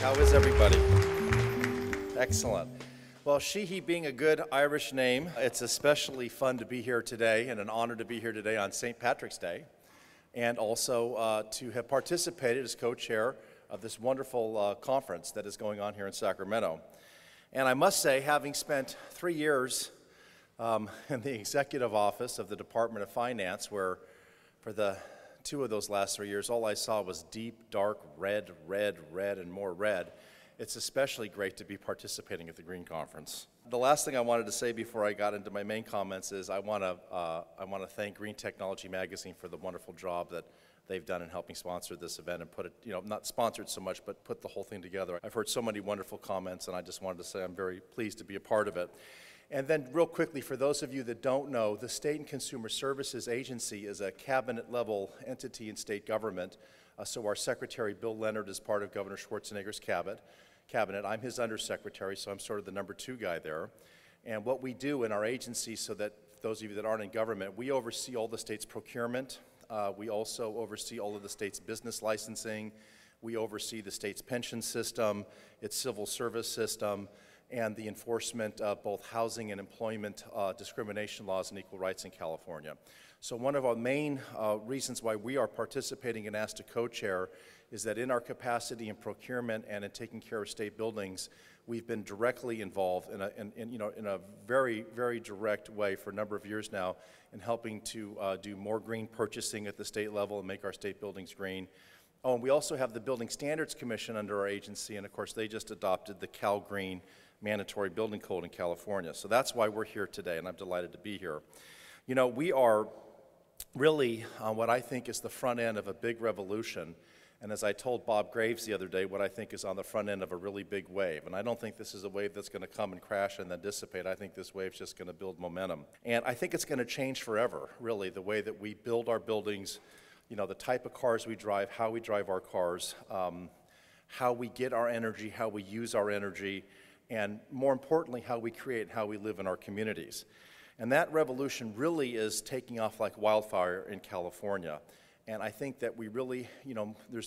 How is everybody? Excellent. Well, Sheehy being a good Irish name, it's especially fun to be here today and an honor to be here today on St. Patrick's Day, and also to have participated as co-chair of this wonderful conference that is going on here in Sacramento. And I must say, having spent 3 years in the executive office of the Department of Finance, where for the 2 of those last 3 years, all I saw was deep, dark red, red, red, and more red. It's especially great to be participating at the Green Conference. The last thing I wanted to say before I got into my main comments is I want to thank Green Technology Magazine for the wonderful job that they've done in helping sponsor this event and put it, not sponsored so much, but put the whole thing together. I've heard so many wonderful comments, and I just wanted to say I'm very pleased to be a part of it. And then real quickly, for those of you that don't know, the State and Consumer Services Agency is a cabinet-level entity in state government. So our Secretary, Bill Leonard, is part of Governor Schwarzenegger's cabinet. I'm his undersecretary, so I'm sort of the number 2 guy there. And what we do in our agency, so that those of you that aren't in government, we oversee all the state's procurement. We also oversee all of the state's business licensing. We oversee the state's pension system, its civil service system, and the enforcement of both housing and employment discrimination laws and equal rights in California. So one of our main reasons why we are participating and asked to co-chair is that in our capacity in procurement and in taking care of state buildings, we've been directly involved in a very, very direct way for a number of years now in helping to do more green purchasing at the state level and make our state buildings green. Oh, and we also have the Building Standards Commission under our agency, and of course they just adopted the Cal Green mandatory building code in California. So that's why we're here today, and I'm delighted to be here. We are really what I think is the front end of a big revolution. And as I told Bob Graves the other day, what I think is on the front end of a really big wave. And I don't think this is a wave that's going to come and crash and then dissipate. I think this wave's just going to build momentum. And I think it's going to change forever, really, the way that we build our buildings, the type of cars we drive, how we drive our cars, how we get our energy, how we use our energy, and more importantly, how we create and how we live in our communities. And that revolution really is taking off like wildfire in California. And I think that we really,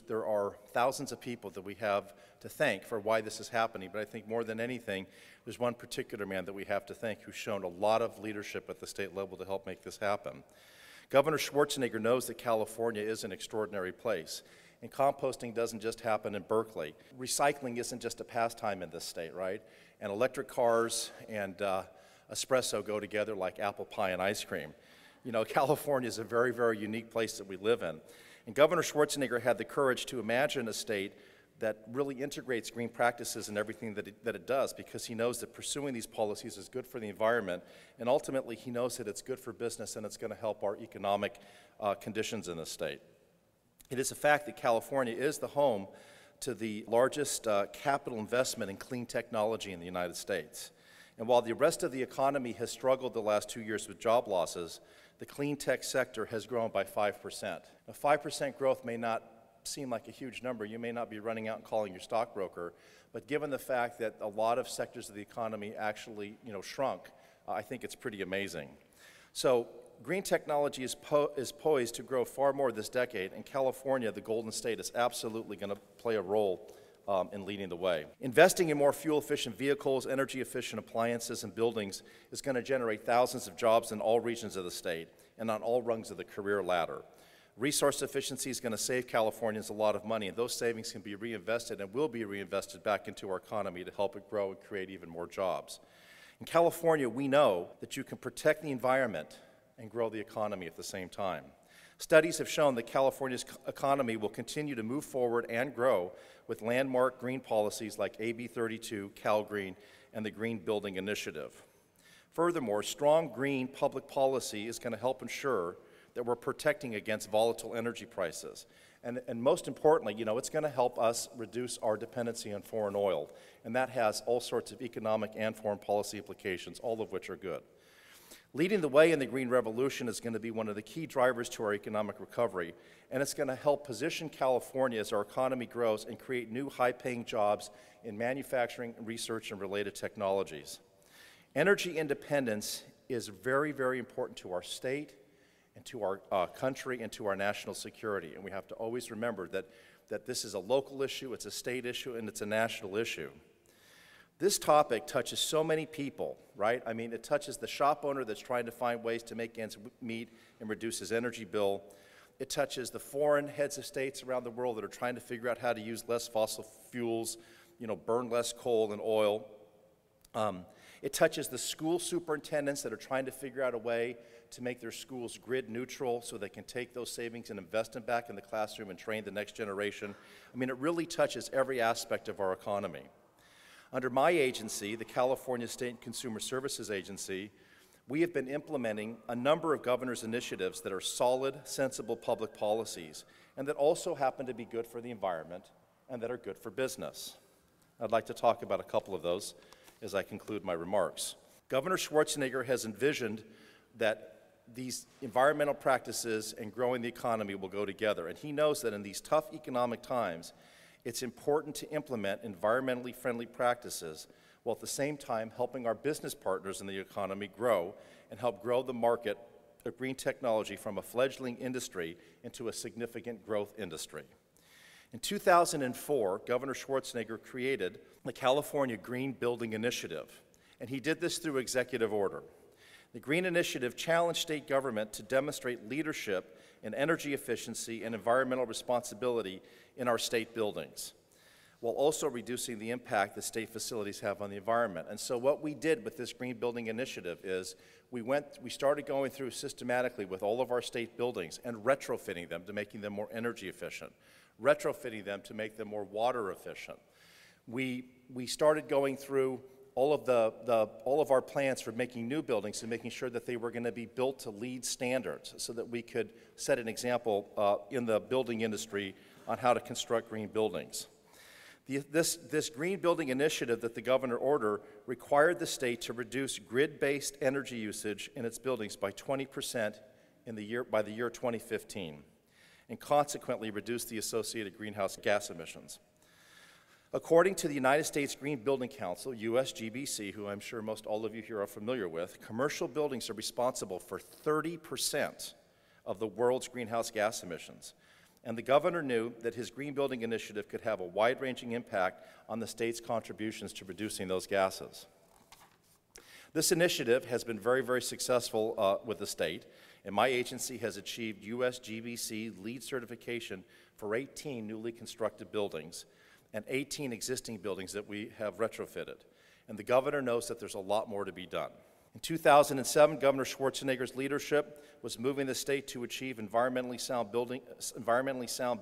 there are thousands of people that we have to thank for why this is happening, but I think more than anything, there's one particular man that we have to thank who's shown a lot of leadership at the state level to help make this happen. Governor Schwarzenegger knows that California is an extraordinary place. And composting doesn't just happen in Berkeley. Recycling isn't just a pastime in this state, right? And electric cars and espresso go together like apple pie and ice cream. California is a very, very unique place that we live in. And Governor Schwarzenegger had the courage to imagine a state that really integrates green practices in everything that it does, because he knows that pursuing these policies is good for the environment, and ultimately he knows that it's good for business and it's going to help our economic conditions in the state. It is a fact that California is the home to the largest capital investment in clean technology in the United States. And while the rest of the economy has struggled the last 2 years with job losses, the clean tech sector has grown by 5%. Now, 5% growth may not seem like a huge number. You may not be running out and calling your stockbroker, but given the fact that a lot of sectors of the economy actually, shrunk, I think it's pretty amazing. So green technology is poised to grow far more this decade, and California, the Golden State, is absolutely going to play a role in leading the way. Investing in more fuel-efficient vehicles, energy-efficient appliances, and buildings is going to generate thousands of jobs in all regions of the state and on all rungs of the career ladder. Resource efficiency is going to save Californians a lot of money, and those savings can be reinvested and will be reinvested back into our economy to help it grow and create even more jobs. In California, we know that you can protect the environment and grow the economy at the same time. Studies have shown that California's economy will continue to move forward and grow with landmark green policies like AB 32, Cal Green, and the Green Building Initiative. Furthermore, strong green public policy is going to help ensure that we're protecting against volatile energy prices. And most importantly, it's going to help us reduce our dependency on foreign oil. And that has all sorts of economic and foreign policy implications, all of which are good. Leading the way in the green revolution is going to be one of the key drivers to our economic recovery, and it's going to help position California as our economy grows and create new high-paying jobs in manufacturing, research, and related technologies. Energy independence is very, very important to our state and to our country and to our national security. And we have to always remember that this is a local issue, it's a state issue, and it's a national issue. This topic touches so many people, right? I mean, it touches the shop owner that's trying to find ways to make ends meet and reduce his energy bill. It touches the foreign heads of states around the world that are trying to figure out how to use less fossil fuels, burn less coal and oil. It touches the school superintendents that are trying to figure out a way to make their schools grid neutral so they can take those savings and invest them back in the classroom and train the next generation. I mean, it really touches every aspect of our economy. Under my agency, the California State Consumer Services Agency, we have been implementing a number of governor's initiatives that are solid, sensible public policies and that also happen to be good for the environment and that are good for business. I'd like to talk about a couple of those as I conclude my remarks. Governor Schwarzenegger has envisioned that these environmental practices and growing the economy will go together, and he knows that in these tough economic times, it's important to implement environmentally friendly practices while at the same time helping our business partners in the economy grow and help grow the market of green technology from a fledgling industry into a significant growth industry. In 2004, Governor Schwarzenegger created the California Green Building Initiative, and he did this through executive order. The Green Initiative challenged state government to demonstrate leadership in energy efficiency and environmental responsibility in our state buildings, while also reducing the impact that state facilities have on the environment. And so what we did with this Green Building Initiative is we started going through systematically with all of our state buildings and retrofitting them to making them more energy efficient, retrofitting them to make them more water efficient. We started going through all of our plans for making new buildings and making sure that they were going to be built to LEED standards so that we could set an example in the building industry on how to construct green buildings. This Green Building Initiative that the governor ordered required the state to reduce grid-based energy usage in its buildings by 20% by the year 2015, and consequently reduce the associated greenhouse gas emissions. According to the United States Green Building Council, USGBC, who I'm sure most all of you here are familiar with, commercial buildings are responsible for 30% of the world's greenhouse gas emissions. And the governor knew that his Green Building Initiative could have a wide-ranging impact on the state's contributions to reducing those gases. This initiative has been very, very successful with the state, and my agency has achieved USGBC LEED certification for 18 newly constructed buildings and 18 existing buildings that we have retrofitted. And the governor knows that there's a lot more to be done. In 2007, Governor Schwarzenegger's leadership was moving the state to achieve environmentally sound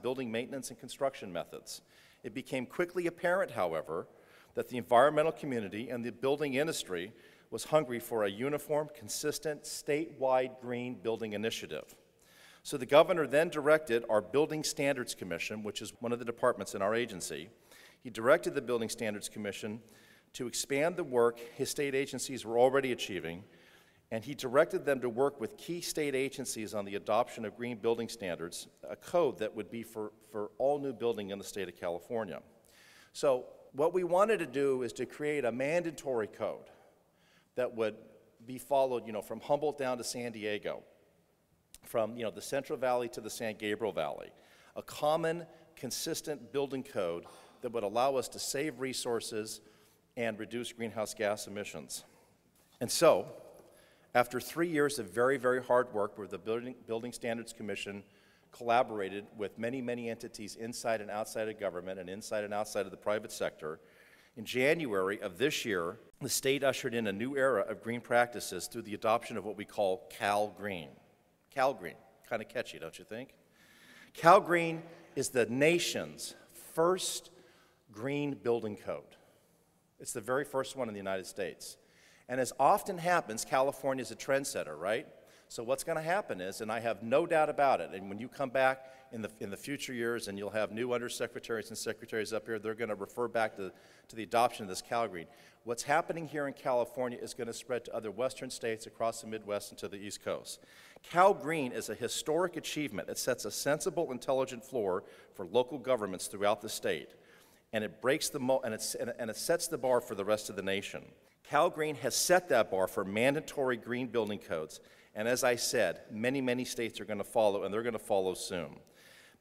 building maintenance and construction methods. It became quickly apparent, however, that the environmental community and the building industry was hungry for a uniform, consistent, statewide green building initiative. So the governor then directed our Building Standards Commission, which is one of the departments in our agency, he directed the Building Standards Commission to expand the work his state agencies were already achieving, and he directed them to work with key state agencies on the adoption of green building standards, a code that would be for all new building in the state of California. So what we wanted to do is to create a mandatory code that would be followed, from Humboldt down to San Diego, from the Central Valley to the San Gabriel Valley, a common, consistent building code that would allow us to save resources and reduce greenhouse gas emissions. And so, after 3 years of very, very hard work where the Building Standards Commission collaborated with many, many entities inside and outside of government and inside and outside of the private sector, in January of this year, the state ushered in a new era of green practices through the adoption of what we call Cal Green. Cal Green, kind of catchy, don't you think? Cal Green is the nation's first green building code. It's the very first one in the United States. And as often happens, California is a trendsetter, right? So what's going to happen is, and I have no doubt about it, and when you come back in the future years and you'll have new undersecretaries and secretaries up here, they're going to refer back to the adoption of this Cal Green. What's happening here in California is going to spread to other western states across the Midwest and to the East Coast. Cal Green is a historic achievement. It sets a sensible, intelligent floor for local governments throughout the state, and it breaks the and it sets the bar for the rest of the nation. Cal Green has set that bar for mandatory green building codes, And as I said, many, many states are going to follow, and they're going to follow soon.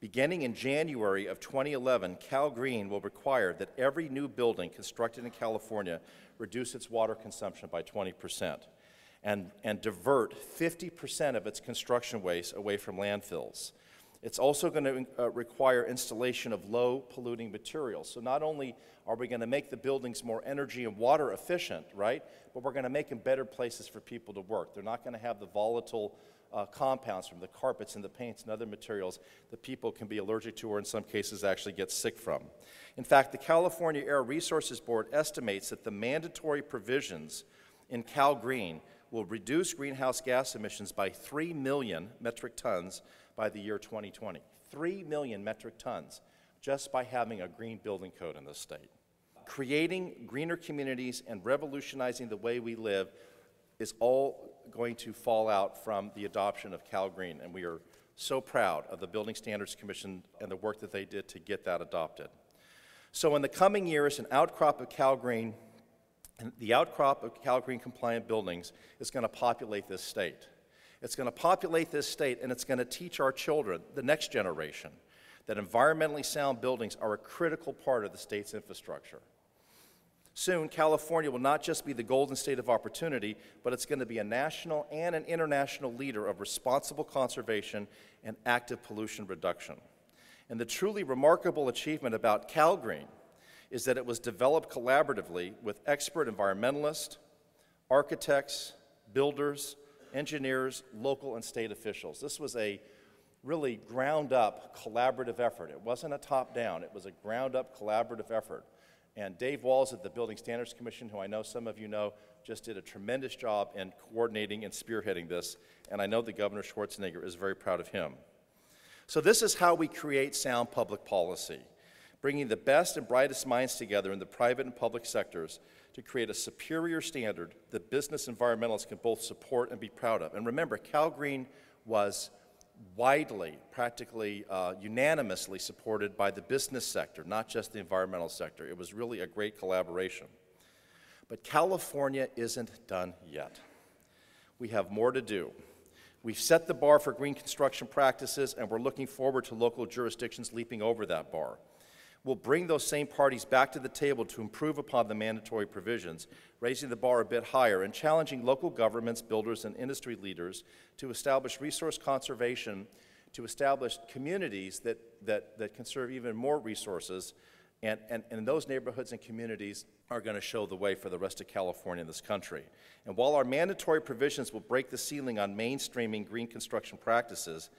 Beginning in January of 2011, Cal Green will require that every new building constructed in California reduce its water consumption by 20% and divert 50% of its construction waste away from landfills. It's also going to require installation of low polluting materials. So not only are we going to make the buildings more energy and water efficient, right, but we're going to make them better places for people to work. They're not going to have the volatile compounds from the carpets and the paints and other materials that people can be allergic to or in some cases actually get sick from. In fact, the California Air Resources Board estimates that the mandatory provisions in Cal Green will reduce greenhouse gas emissions by 3 million metric tons by the year 2020. 3 million metric tons just by having a green building code in this state. Creating greener communities and revolutionizing the way we live is all going to fall out from the adoption of Cal Green, and we are so proud of the Building Standards Commission and the work that they did to get that adopted. So in the coming years, the outcrop of Cal Green compliant buildings is going to populate this state. It's going to populate this state, and it's going to teach our children, the next generation, that environmentally sound buildings are a critical part of the state's infrastructure. Soon, California will not just be the golden state of opportunity, but it's going to be a national and an international leader of responsible conservation and active pollution reduction. And the truly remarkable achievement about Cal Green is that it was developed collaboratively with expert environmentalists, architects, builders, engineers, local and state officials. This was a really ground-up collaborative effort. It wasn't a top-down, it was a ground-up collaborative effort. And Dave Walls at the Building Standards Commission, who I know some of you know, just did a tremendous job in coordinating and spearheading this, and I know that Governor Schwarzenegger is very proud of him. So this is how we create sound public policy, bringing the best and brightest minds together in the private and public sectors to create a superior standard that business environmentalists can both support and be proud of. And remember, Cal Green was widely, practically unanimously supported by the business sector, not just the environmental sector. It was really a great collaboration. But California isn't done yet. We have more to do. We've set the bar for green construction practices, and we're looking forward to local jurisdictions leaping over that bar. We'll bring those same parties back to the table to improve upon the mandatory provisions, raising the bar a bit higher and challenging local governments, builders, and industry leaders to establish resource conservation, to establish communities that conserve even more resources, and those neighborhoods and communities are going to show the way for the rest of California and this country. And while our mandatory provisions will break the ceiling on mainstreaming green construction practices,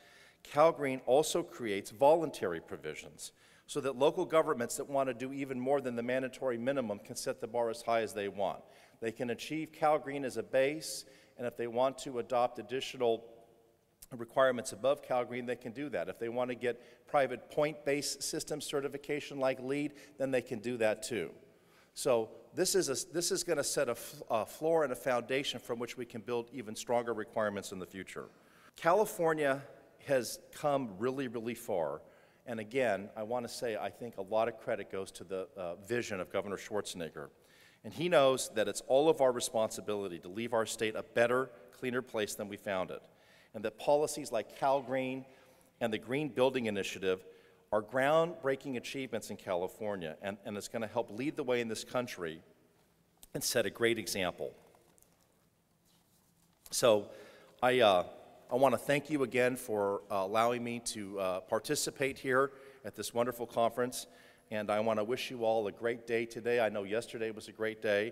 Cal Green also creates voluntary provisions, so that local governments that want to do even more than the mandatory minimum can set the bar as high as they want. They can achieve Cal Green as a base, and if they want to adopt additional requirements above Cal Green, they can do that. If they want to get private point-based system certification like LEED, then they can do that too. So this is going to set a floor and a foundation from which we can build even stronger requirements in the future. California has come really, really far. And again, I want to say I think a lot of credit goes to the vision of Governor Schwarzenegger. And he knows that it's all of our responsibility to leave our state a better, cleaner place than we found it. And that policies like Cal Green and the Green Building Initiative are groundbreaking achievements in California, and it's going to help lead the way in this country and set a great example. So I want to thank you again for allowing me to participate here at this wonderful conference, and I want to wish you all a great day today. I know yesterday was a great day,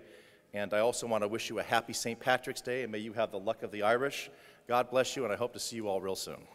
and I also want to wish you a happy St. Patrick's Day, and may you have the luck of the Irish. God bless you, and I hope to see you all real soon.